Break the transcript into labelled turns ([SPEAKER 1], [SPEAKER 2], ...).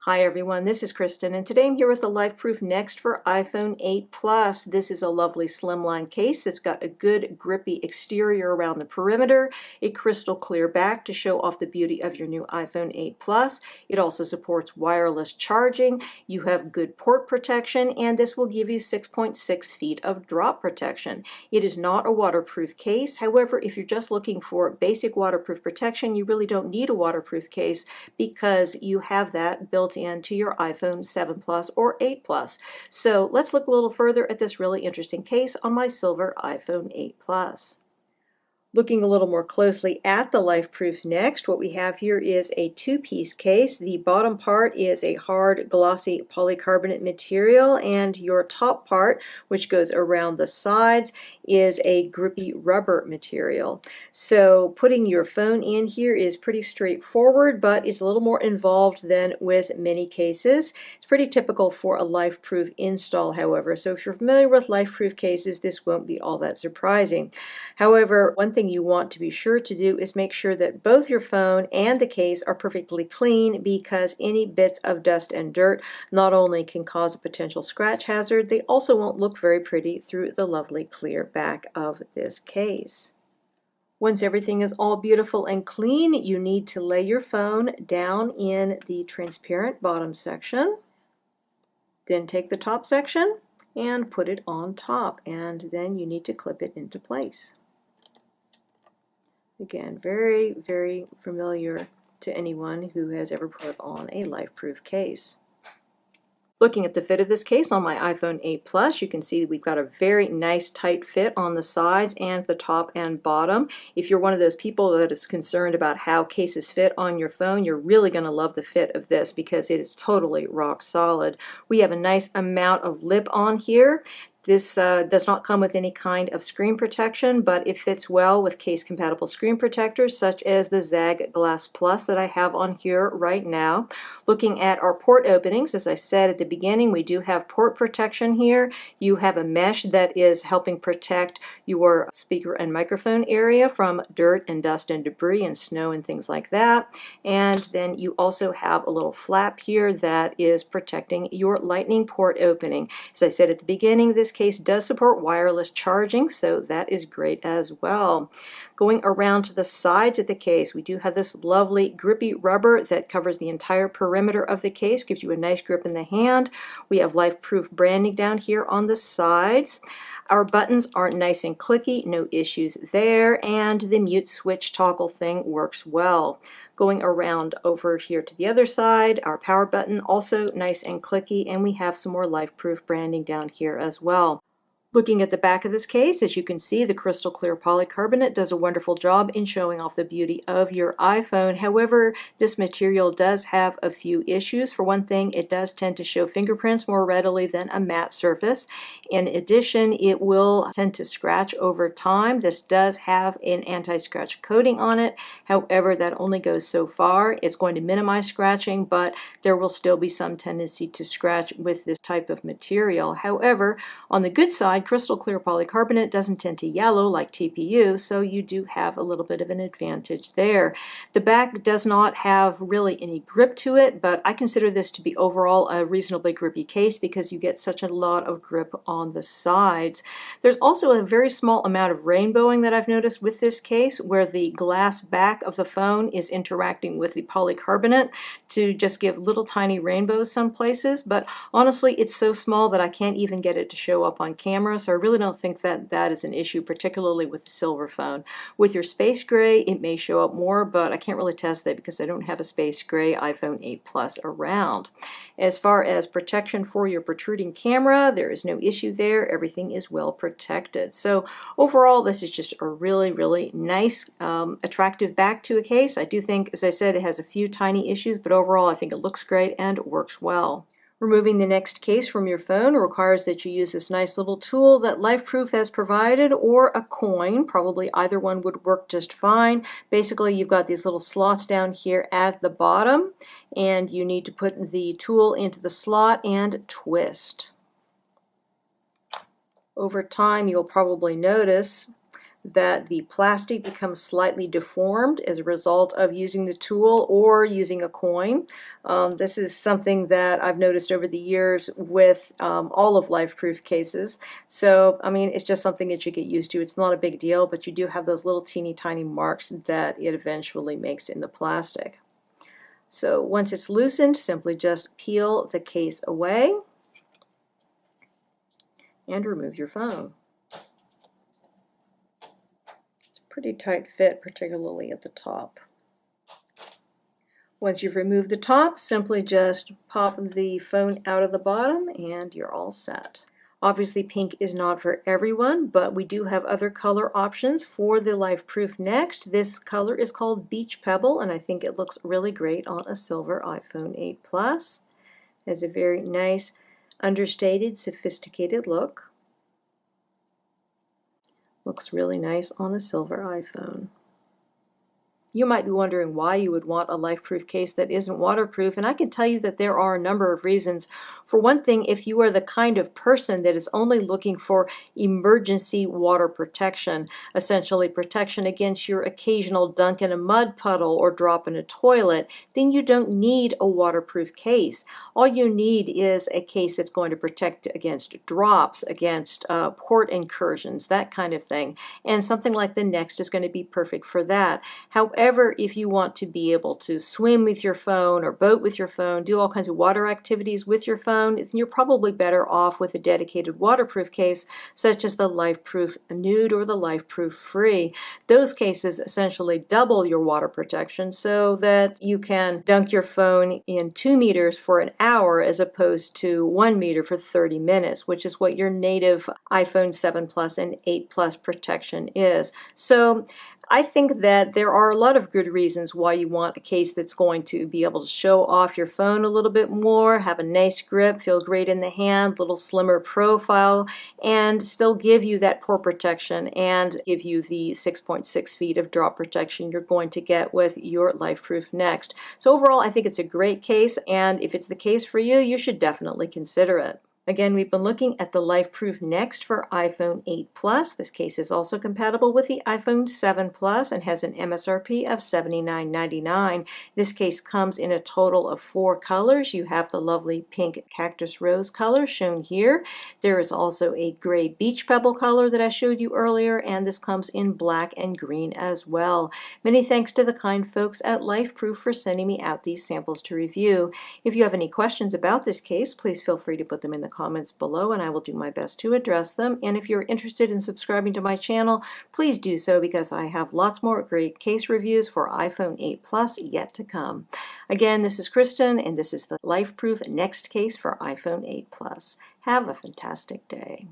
[SPEAKER 1] Hi everyone, this is Kristen, and today I'm here with the LifeProof NEXT for iPhone 8 Plus. This is a lovely slimline case that's got a good grippy exterior around the perimeter, a crystal clear back to show off the beauty of your new iPhone 8 Plus. It also supports wireless charging. You have good port protection, and this will give you 6.6 feet of drop protection. It is not a waterproof case. However, if you're just looking for basic waterproof protection, you really don't need a waterproof case because you have that built into your iPhone 7 Plus or 8 Plus. So let's look a little further at this really interesting case on my silver iPhone 8 Plus. Looking a little more closely at the LifeProof NEXT, what we have here is a two-piece case. The bottom part is a hard, glossy polycarbonate material, and your top part, which goes around the sides, is a grippy rubber material. So putting your phone in here is pretty straightforward, but it's a little more involved than with many cases. It's pretty typical for a LifeProof install, however. So if you're familiar with LifeProof cases, this won't be all that surprising. However, one thing you want to be sure to do is make sure that both your phone and the case are perfectly clean, because any bits of dust and dirt not only can cause a potential scratch hazard, they also won't look very pretty through the lovely clear back of this case. Once everything is all beautiful and clean, you need to lay your phone down in the transparent bottom section. Then take the top section and put it on top, and then you need to clip it into place. Again, very, very familiar to anyone who has ever put on a LifeProof case. Looking at the fit of this case on my iPhone 8 Plus, you can see that we've got a very nice tight fit on the sides and the top and bottom. If you're one of those people that is concerned about how cases fit on your phone, you're really going to love the fit of this because it is totally rock solid. We have a nice amount of lip on here. This does not come with any kind of screen protection, but it fits well with case-compatible screen protectors such as the Zag Glass Plus that I have on here right now. Looking at our port openings, as I said at the beginning, we do have port protection here. You have a mesh that is helping protect your speaker and microphone area from dirt and dust and debris and snow and things like that. And then you also have a little flap here that is protecting your lightning port opening. As I said at the beginning, this case does support wireless charging, so that is great as well. Going around to the sides of the case, we do have this lovely grippy rubber that covers the entire perimeter of the case, gives you a nice grip in the hand. We have LifeProof branding down here on the sides. Our buttons are nice and clicky, no issues there, and the mute switch toggle thing works well. Going around over here to the other side, our power button also nice and clicky, and we have some more LifeProof branding down here as well. Looking at the back of this case, as you can see, the crystal clear polycarbonate does a wonderful job in showing off the beauty of your iPhone. However, this material does have a few issues. For one thing, it does tend to show fingerprints more readily than a matte surface. In addition, it will tend to scratch over time. This does have an anti-scratch coating on it. However, that only goes so far. It's going to minimize scratching, but there will still be some tendency to scratch with this type of material. However, on the good side, crystal clear polycarbonate doesn't tend to yellow like TPU, so you do have a little bit of an advantage there. The back does not have really any grip to it, but I consider this to be overall a reasonably grippy case because you get such a lot of grip on the sides. There's also a very small amount of rainbowing that I've noticed with this case, where the glass back of the phone is interacting with the polycarbonate to just give little tiny rainbows some places, but honestly it's so small that I can't even get it to show up on camera. So I really don't think that that is an issue, particularly with the silver phone. With your space gray, it may show up more, but I can't really test that because I don't have a space gray iPhone 8 Plus around. As far as protection for your protruding camera, there is no issue there. Everything is well protected. So overall, this is just a really, really nice, attractive back to a case. I do think, as I said, it has a few tiny issues, but overall I think it looks great and works well. Removing the NEXT case from your phone requires that you use this nice little tool that LifeProof has provided, or a coin. Probably either one would work just fine. Basically, you've got these little slots down here at the bottom, and you need to put the tool into the slot and twist. Over time, you'll probably notice that the plastic becomes slightly deformed as a result of using the tool or using a coin. This is something that I've noticed over the years with all of LifeProof cases. So, I mean, it's just something that you get used to. It's not a big deal, but you do have those little teeny tiny marks that it eventually makes in the plastic. So once it's loosened, simply just peel the case away and remove your phone. It's a pretty tight fit, particularly at the top. Once you've removed the top, simply just pop the phone out of the bottom and you're all set. Obviously, pink is not for everyone, but we do have other color options for the LifeProof NEXT. This color is called Beach Pebble, and I think it looks really great on a silver iPhone 8 Plus. It has a very nice, understated, sophisticated look. Looks really nice on a silver iPhone. You might be wondering why you would want a LifeProof case that isn't waterproof, and I can tell you that there are a number of reasons. For one thing, if you are the kind of person that is only looking for emergency water protection, essentially protection against your occasional dunk in a mud puddle or drop in a toilet, then you don't need a waterproof case. All you need is a case that's going to protect against drops, against port incursions, that kind of thing. And something like the Next is going to be perfect for that. However, if you want to be able to swim with your phone or boat with your phone, do all kinds of water activities with your phone, then you're probably better off with a dedicated waterproof case such as the LifeProof Nude or the LifeProof Free. Those cases essentially double your water protection so that you can dunk your phone in 2 meters for an hour as opposed to 1 meter for 30 minutes, which is what your native iPhone 7 Plus and 8 Plus protection is. So I think that there are a lot of good reasons why you want a case that's going to be able to show off your phone a little bit more, have a nice grip, feel great in the hand, little slimmer profile, and still give you that pore protection and give you the 6.6 feet of drop protection you're going to get with your LifeProof NEXT. So overall, I think it's a great case, and if it's the case for you, you should definitely consider it. Again, we've been looking at the LifeProof NEXT for iPhone 8 Plus. This case is also compatible with the iPhone 7 Plus and has an MSRP of $79.99. This case comes in a total of 4 colors. You have the lovely pink cactus rose color shown here. There is also a gray beach pebble color that I showed you earlier, and this comes in black and green as well. Many thanks to the kind folks at LifeProof for sending me out these samples to review. If you have any questions about this case, please feel free to put them in the comments below and I will do my best to address them. And if you're interested in subscribing to my channel, please do so because I have lots more great case reviews for iPhone 8 Plus yet to come. Again, this is Kristen and this is the LifeProof NEXT case for iPhone 8 Plus. Have a fantastic day.